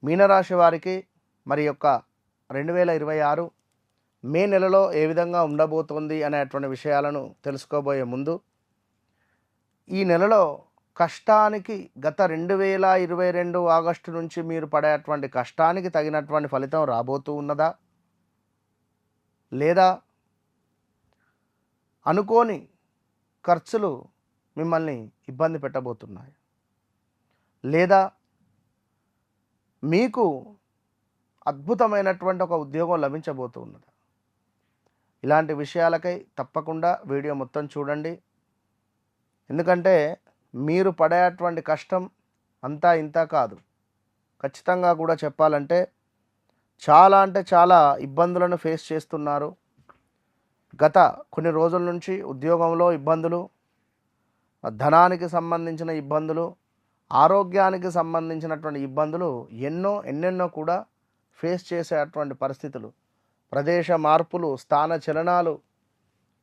మీనరాశి వారికి మరి యొక్క 2026 మే నెలలో ఏ విధంగా ఉండబోతోంది అనేటువంటి విషయాలను తెలుసుకోబోయే ముందు, ఈ నెలలో కష్టానికి గత 2022 ఆగస్టు నుంచి మీరు పడేటువంటి కష్టానికి తగినటువంటి ఫలితం రాబోతూ ఉన్నదా, లేదా అనుకోని ఖర్చులు మిమ్మల్ని ఇబ్బంది పెట్టబోతున్నాయి, లేదా మీకు అద్భుతమైనటువంటి ఒక ఉద్యోగం లభించబోతూ ఉన్నది. ఇలాంటి విషయాలకై తప్పకుండా వీడియో మొత్తం చూడండి. ఎందుకంటే మీరు పడేటువంటి కష్టం అంతా ఇంత కాదు. ఖచ్చితంగా కూడా చెప్పాలంటే చాలా అంటే చాలా ఇబ్బందులను ఫేస్ చేస్తున్నారు. గత కొన్ని రోజుల నుంచి ఉద్యోగంలో ఇబ్బందులు, ధనానికి సంబంధించిన ఇబ్బందులు, ఆరోగ్యానికి సంబంధించినటువంటి ఇబ్బందులు ఎన్నెన్నో కూడా ఫేస్ చేసేటువంటి పరిస్థితులు, ప్రదేశ మార్పులు, స్థాన చలనాలు,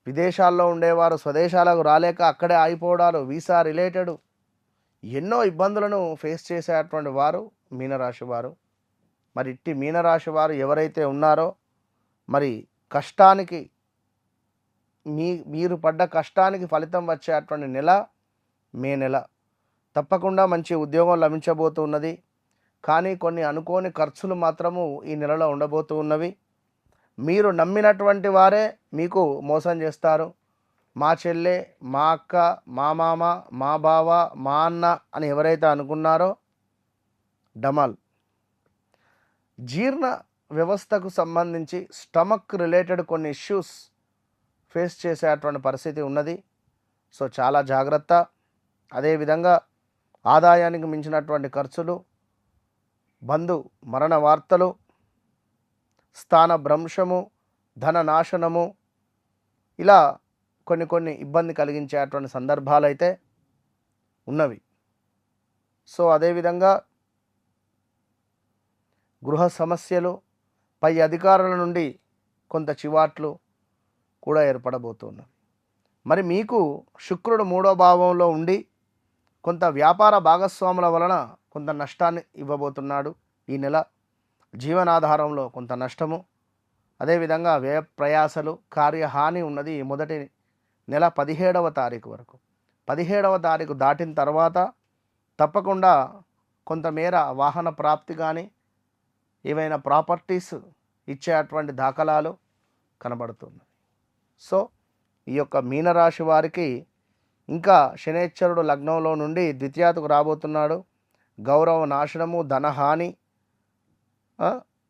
విదేశాల్లో ఉండేవారు స్వదేశాలకు రాలేక అక్కడే ఆగిపోవడాలు, వీసా రిలేటెడ్ ఎన్నో ఇబ్బందులను ఫేస్ చేసేటువంటి వారు మీనరాశి వారు. మరి ఇట్టి మీనరాశి వారు ఎవరైతే ఉన్నారో, మరి కష్టానికి మీరు పడ్డ కష్టానికి ఫలితం వచ్చేటువంటి నెల మే నెల. తప్పకుండా మంచి ఉద్యోగం లభించబోతూ ఉన్నది. కానీ కొన్ని అనుకోని ఖర్చులు మాత్రము ఈ నెలలో ఉండబోతూ ఉన్నవి. మీరు నమ్మినటువంటి వారే మీకు మోసం చేస్తారు. మా చెల్లె, మా అక్క, మా మామ, మా బావ, మా అన్న అని ఎవరైతే అనుకున్నారో డమాల్. జీర్ణ వ్యవస్థకు సంబంధించి స్టమక్ రిలేటెడ్ కొన్ని ఇష్యూస్ ఫేస్ చేసేటువంటి పరిస్థితి ఉన్నది. సో చాలా జాగ్రత్త. అదేవిధంగా ఆదాయానికి మించినటువంటి ఖర్చులు, బంధు మరణ వార్తలు, స్థాన భ్రంశము, ధన నాశనము, ఇలా కొన్ని ఇబ్బంది కలిగించేటువంటి సందర్భాలు అయితే ఉన్నవి. సో అదేవిధంగా గృహ సమస్యలు, పై అధికారుల నుండి కొంత చివాట్లు కూడా ఏర్పడబోతున్నవి. మరి మీకు శుక్రుడు 3వ భావంలో ఉండి కొంత వ్యాపార భాగస్వాముల వలన కొంత నష్టాన్ని ఇవ్వబోతున్నాడు. ఈ నెల జీవనాధారంలో కొంత నష్టము, అదేవిధంగా వ్యయ ప్రయాసలు, కార్యహాని ఉన్నది మొదటి నెల 17వ తారీఖు వరకు. 17వ తారీఖు దాటిన తర్వాత తప్పకుండా కొంతమేర వాహన ప్రాప్తి కానీ ఏవైనా ప్రాపర్టీస్ ఇచ్చేటువంటి దాఖలాలు కనబడుతున్నాయి. సో ఈ యొక్క మీనరాశి వారికి ఇంకా శనేశ్వరుడు లగ్నంలో నుండి ద్వితీయాతకు రాబోతున్నాడు. గౌరవ నాశనము, ధనహాని,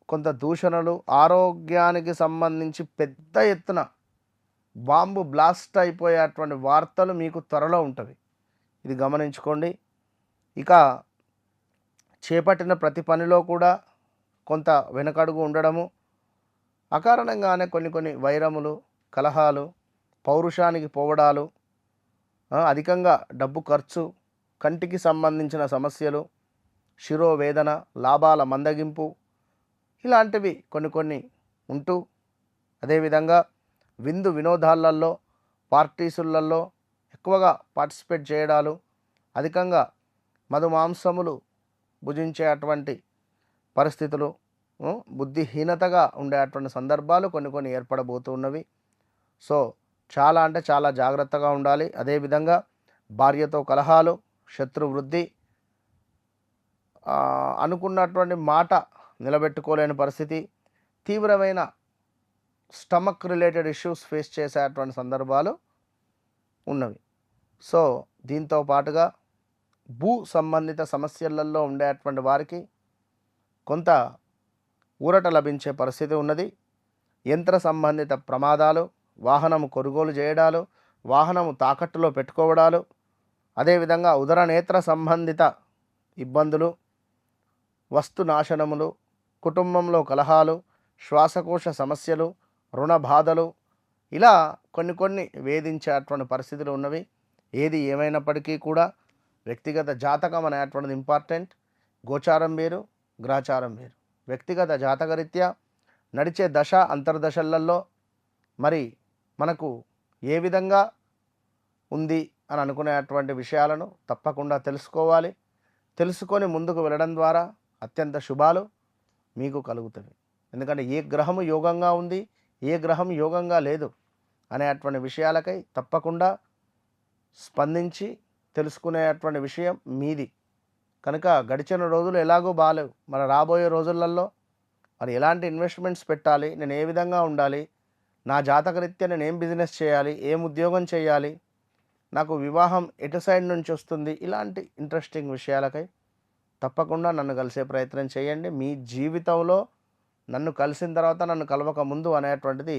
కొంత దూషణలు, ఆరోగ్యానికి సంబంధించి పెద్ద ఎత్తున బాంబు బ్లాస్ట్ అయిపోయేటువంటి వార్తలు మీకు త్వరలో ఉంటవి. ఇది గమనించుకోండి. ఇక చేపట్టిన ప్రతి పనిలో కూడా కొంత వెనకడుగు ఉండడము, అకారణంగానే కొన్ని వైరములు, కలహాలు, పౌరుషానికి పోవడాలు, అధికంగా డబ్బు ఖర్చు, కంటికి సంబంధించిన సమస్యలు, శిరోవేదన, లాభాల మందగింపు, ఇలాంటివి కొన్ని ఉంటూ, అదేవిధంగా విందు వినోదాలలో, పార్టీసులలో ఎక్కువగా పార్టిసిపేట్ చేయడాలు, అధికంగా మధుమాంసములు భుజించేటువంటి పరిస్థితులు, బుద్ధిహీనతగా ఉండేటువంటి సందర్భాలు కొన్ని ఏర్పడబోతున్నవి. సో చాలా అంటే చాలా జాగ్రత్తగా ఉండాలి. అదేవిధంగా భార్యతో కలహాలు, శత్రువృద్ధి, అనుకున్నటువంటి మాట నిలబెట్టుకోలేని పరిస్థితి, తీవ్రమైన స్టమక్ రిలేటెడ్ ఇష్యూస్ ఫేస్ చేసేటువంటి సందర్భాలు ఉన్నవి. సో దీంతో పాటుగా భూ సంబంధిత సమస్యలలో ఉండేటువంటి వారికి కొంత ఊరట లభించే పరిస్థితి ఉన్నది. యంత్ర సంబంధిత ప్రమాదాలు, వాహనము కొనుగోలు చేయడాలు, వాహనము తాకట్టులో పెట్టుకోవడాలు, అదేవిధంగా ఉదర నేత్ర సంబంధిత ఇబ్బందులు, వస్తు నాశనములు, కుటుంబంలో కలహాలు, శ్వాసకోశ సమస్యలు, రుణ బాధలు, ఇలా కొన్ని వేధించేటువంటి పరిస్థితులు ఉన్నవి. ఏది ఏమైనప్పటికీ కూడా వ్యక్తిగత జాతకం అనేటువంటిది ఇంపార్టెంట్. గోచారం వేరు, గ్రహచారం వేరు. వ్యక్తిగత జాతకరీత్యా నడిచే దశ అంతర్దశలలో మరి మనకు ఏ విధంగా ఉంది అని అనుకునేటువంటి విషయాలను తప్పకుండా తెలుసుకోవాలి. తెలుసుకొని ముందుకు వెళ్ళడం ద్వారా అత్యంత శుభాలు మీకు కలుగుతవి. ఎందుకంటే ఏ గ్రహము యోగంగా ఉంది, ఏ గ్రహం యోగంగా లేదు అనేటువంటి విషయాలకై తప్పకుండా స్పందించి తెలుసుకునేటువంటి విషయం మీది. కనుక గడిచిన రోజులు ఎలాగో బాలేవు, మరి రాబోయే రోజులలో మరి ఎలాంటి ఇన్వెస్ట్మెంట్స్ పెట్టాలి, నేను ఏ విధంగా ఉండాలి, నా జాతకరీత్యా నేను ఏం బిజినెస్ చేయాలి, ఏం ఉద్యోగం చేయాలి, నాకు వివాహం ఎటు సైడ్ నుంచి వస్తుంది, ఇలాంటి ఇంట్రెస్టింగ్ విషయాలకై తప్పకుండా నన్ను కలిసే ప్రయత్నం చేయండి. మీ జీవితంలో నన్ను కలిసిన తర్వాత నన్ను కలవక ముందు అనేటువంటిది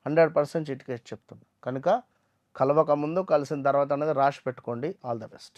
100% చిటికేసి చెప్తుంది. కనుక కలవక ముందు కలిసిన తర్వాత అనేది రాసి పెట్టుకోండి. All the best.